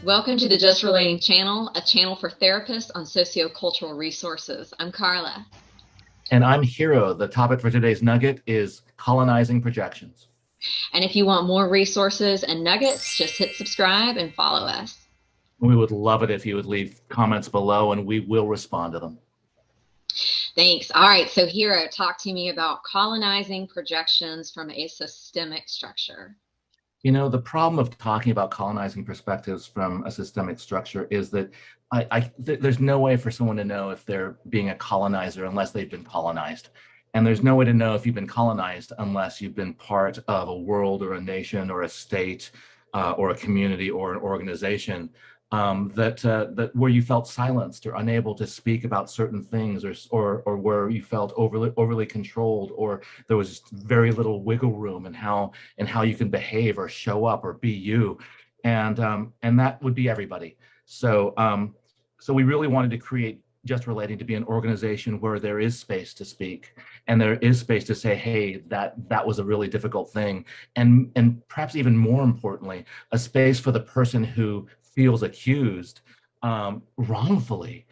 Welcome to the Just Relating channel, a channel for therapists on sociocultural resources. I'm Carla. And I'm Hero. The topic for today's nugget is colonizing projections. And if you want more resources and nuggets, just hit subscribe and follow us. We would love it if you would leave comments below and we will respond to them. Thanks. All right, so Hero, talk to me about colonizing projections from a systemic structure. You know, the problem of talking about colonizing perspectives from a systemic structure is that there's no way for someone to know if they're being a colonizer unless they've been colonized. And there's no way to know if you've been colonized unless you've been part of a world or a nation or a state or a community or an organization that where you felt silenced or unable to speak about certain things, or where you felt overly controlled, or there was very little wiggle room in how you can behave or show up or be you, and that would be everybody. So we really wanted to create Just Relating to be an organization where there is space to speak and there is space to say, hey, that was a really difficult thing, and perhaps even more importantly, a space for the person who feels accused wrongfully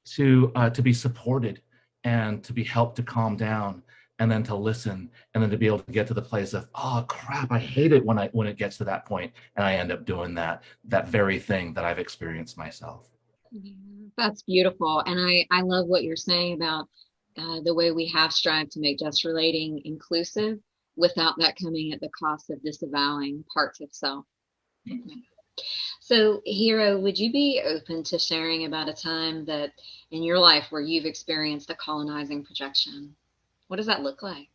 to be supported and to be helped to calm down, and then to listen, and then to be able to get to the place of, oh crap, I hate it when it gets to that point and I end up doing that very thing that I've experienced myself. Yeah, that's beautiful. And I love what you're saying about the way we have strived to make Just Relating inclusive without that coming at the cost of disavowing parts of self. So, Hero, would you be open to sharing about a time that in your life where you've experienced a colonizing projection? What does that look like?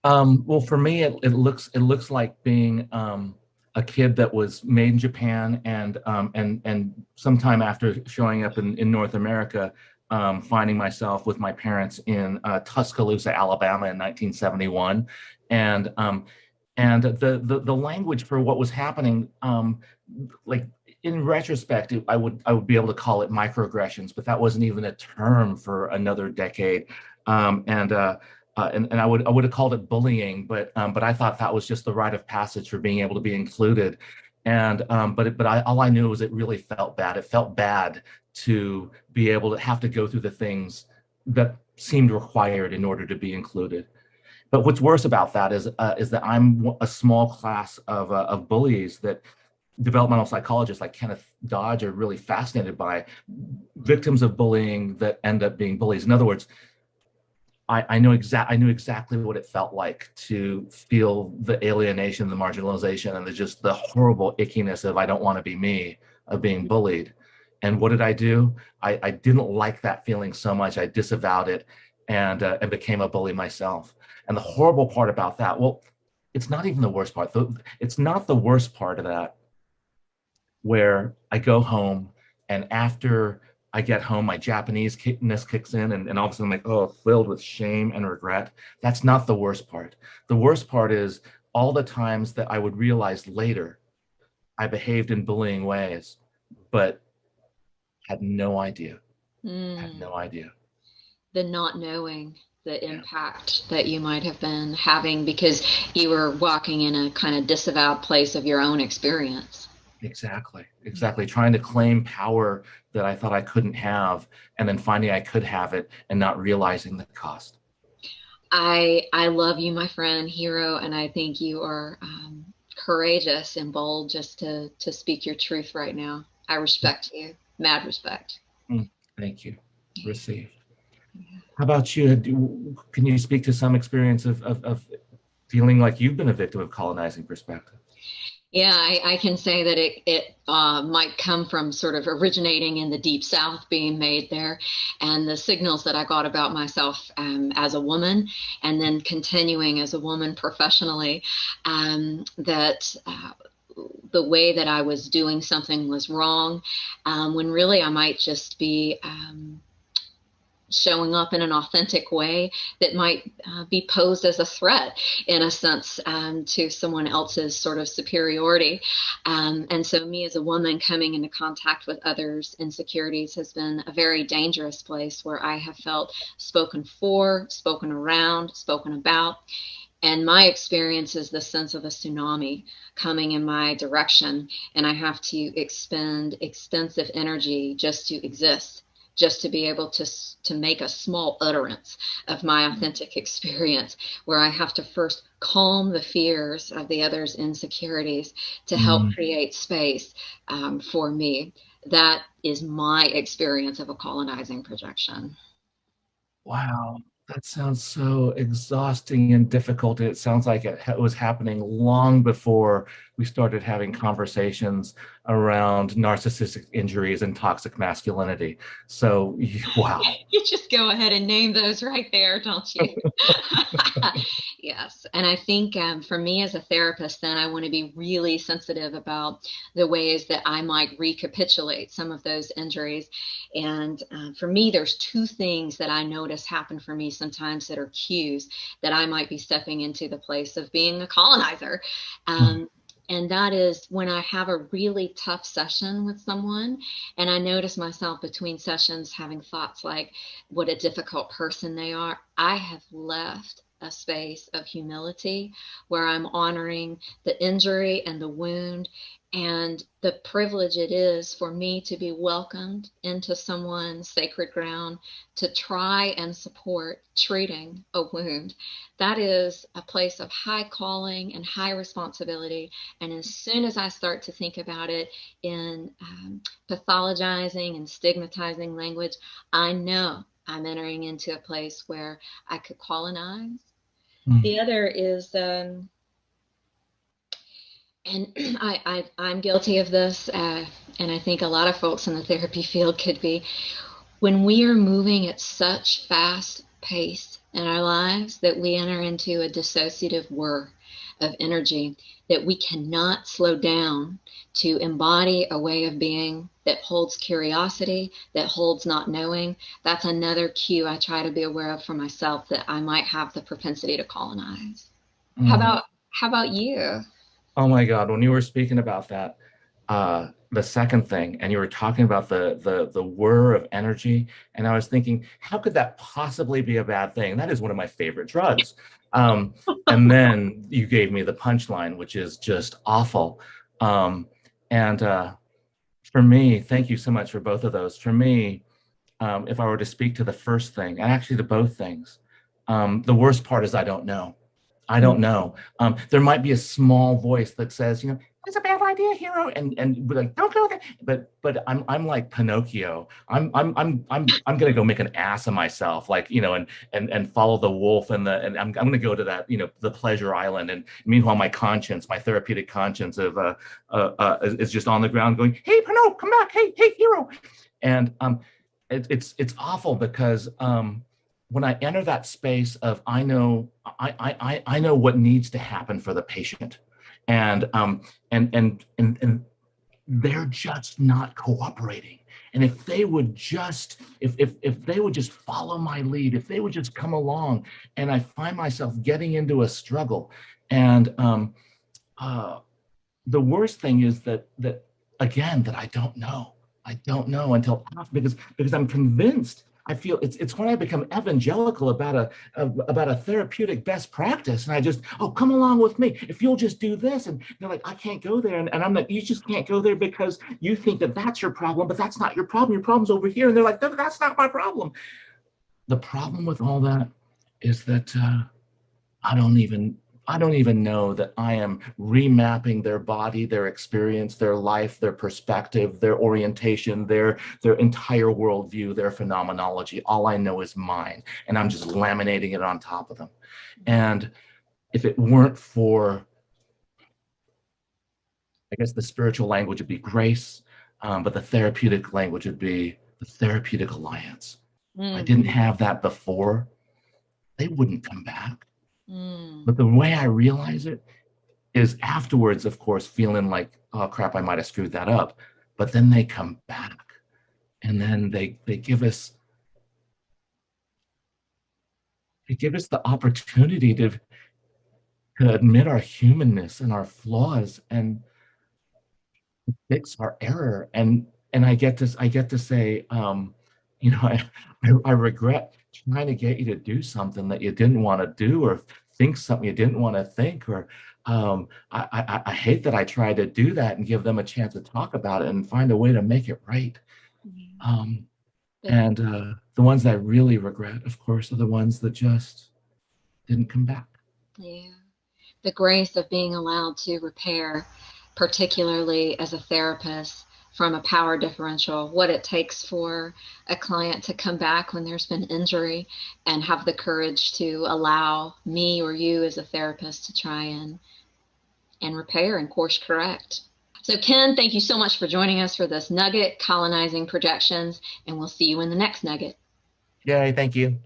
Well, for me, it looks like being a kid that was made in Japan, and sometime after showing up in North America, finding myself with my parents in Tuscaloosa, Alabama, in 1971, and the language for what was happening, like in retrospect, I would be able to call it microaggressions, but that wasn't even a term for another decade. And I would have called it bullying, but I thought that was just the rite of passage for being able to be included. And all I knew was it really felt bad. It felt bad to be able to have to go through the things that seemed required in order to be included. But what's worse about that is that I'm a small class of bullies that developmental psychologists like Kenneth Dodge are really fascinated by, victims of bullying that end up being bullies. In other words, I knew exactly what it felt like to feel the alienation, the marginalization, and the horrible ickiness of I don't want to be me, of being bullied. And what did I do? I didn't like that feeling so much. I disavowed it and became a bully myself. And the horrible part about that, well, it's not even the worst part. It's not the worst part of that where I go home, and after I get home, my Japanese-ness kicks in, and all of a sudden I'm like, oh, filled with shame and regret. That's not the worst part. The worst part is all the times that I would realize later I behaved in bullying ways, but had no idea. Had Mm, no idea. the not knowing the Yeah, impact that you might have been having because you were walking in a kind of disavowed place of your own experience. exactly. Exactly. Trying to claim power that I thought I couldn't have, and then finding I could have it and not realizing the cost. I love you, my friend, Hero, and I think you are courageous and bold just to speak your truth right now. I respect you, mad respect. Mm, thank you. Received. How about you? Can you speak to some experience of feeling like you've been a victim of colonizing perspective? Yeah, I can say that it might come from sort of originating in the deep South, being made there, and the signals that I got about myself as a woman, and then continuing as a woman professionally, that the way that I was doing something was wrong, when really I might just be showing up in an authentic way that might be posed as a threat in a sense to someone else's sort of superiority. And so me as a woman coming into contact with others' insecurities has been a very dangerous place where I have felt spoken for, spoken around, spoken about, And my experience is the sense of a tsunami coming in my direction, and I have to expend extensive energy just to exist, just to be able to make a small utterance of my authentic experience, where I have to first calm the fears of the other's insecurities to help Mm. create space for me. That is my experience of a colonizing projection. Wow, that sounds so exhausting and difficult. It sounds like it was happening long before we started having conversations around narcissistic injuries and toxic masculinity. So, wow. You just go ahead and name those right there, don't you? Yes. And I think for me as a therapist, then I want to be really sensitive about the ways that I might recapitulate some of those injuries. And for me, there's two things that I notice happen for me sometimes that are cues that I might be stepping into the place of being a colonizer. Um, and that is when I have a really tough session with someone, and I notice myself between sessions having thoughts like, what a difficult person they are. I have left a space of humility where I'm honoring the injury and the wound and the privilege it is for me to be welcomed into someone's sacred ground to try and support treating a wound. That is a place of high calling and high responsibility. And as soon as I start to think about it in pathologizing and stigmatizing language, I know I'm entering into a place where I could colonize. Mm. The other is, and I'm guilty of this, and I think a lot of folks in the therapy field could be, when we are moving at such fast pace in our lives that we enter into a dissociative whir of energy, that we cannot slow down to embody a way of being that holds curiosity, that holds not knowing. That's another cue I try to be aware of for myself, that I might have the propensity to colonize. How Mm. about how about you? Oh my God, when you were speaking about that, the second thing, and you were talking about the whir of energy, and I was thinking, how could that possibly be a bad thing? That is one of my favorite drugs. Um, and then you gave me the punchline, which is just awful. Um, and for me, thank you so much for both of those. For me, if I were to speak to the first thing, and actually to both things, the worst part is I don't know. I don't know. There might be a small voice that says, you know, it's a bad idea, hero, and we're like, don't go there. But I'm like Pinocchio. I'm gonna go make an ass of myself, like, you know, and follow the wolf, and I'm gonna go to that, you know, the pleasure island. And meanwhile, my conscience, my therapeutic conscience of is just on the ground going, hey Pinocchio, come back, hey hero. And it's awful because when I enter that space of I know what needs to happen for the patient, and and they're just not cooperating. And if they would just if they would just follow my lead, if they would just come along, and I find myself getting into a struggle, and uh, the worst thing is that again that I don't know. I don't know until after, because I'm convinced. I feel it's when I become evangelical about a therapeutic best practice, and I just, oh, come along with me if you'll just do this, and they're like, I can't go there, and I'm like, you just can't go there because you think that that's your problem, but that's not your problem. Your problem's over here, and they're like, that's not my problem. The problem with all that is that I don't even I don't even know that I am remapping their body, their experience, their life, their perspective, their orientation, their entire worldview, their phenomenology. All I know is mine, and I'm just laminating it on top of them. And if it weren't for, I guess the spiritual language would be grace, but the therapeutic language would be the therapeutic alliance. If I Mm, didn't have that before, they wouldn't come back. mm, But the way I realize it is afterwards, of course, feeling like, oh crap, I might have screwed that up. But then they come back, and then they give us the opportunity to admit our humanness and our flaws and fix our error. And I get to say, you know, I regret trying to get you to do something that you didn't want to do, or think something you didn't want to think, or I hate that I tried to do that and give them a chance to talk about it and find a way to make it right. Yeah. Um, But and the ones that I really regret, of course, are the ones that just didn't come back. yeah, the grace of being allowed to repair, particularly as a therapist, from a power differential, what it takes for a client to come back when there's been injury and have the courage to allow me or you as a therapist to try and repair and course correct. So, Ken, thank you so much for joining us for this nugget, Colonizing Projections, and we'll see you in the next nugget. Yay, thank you.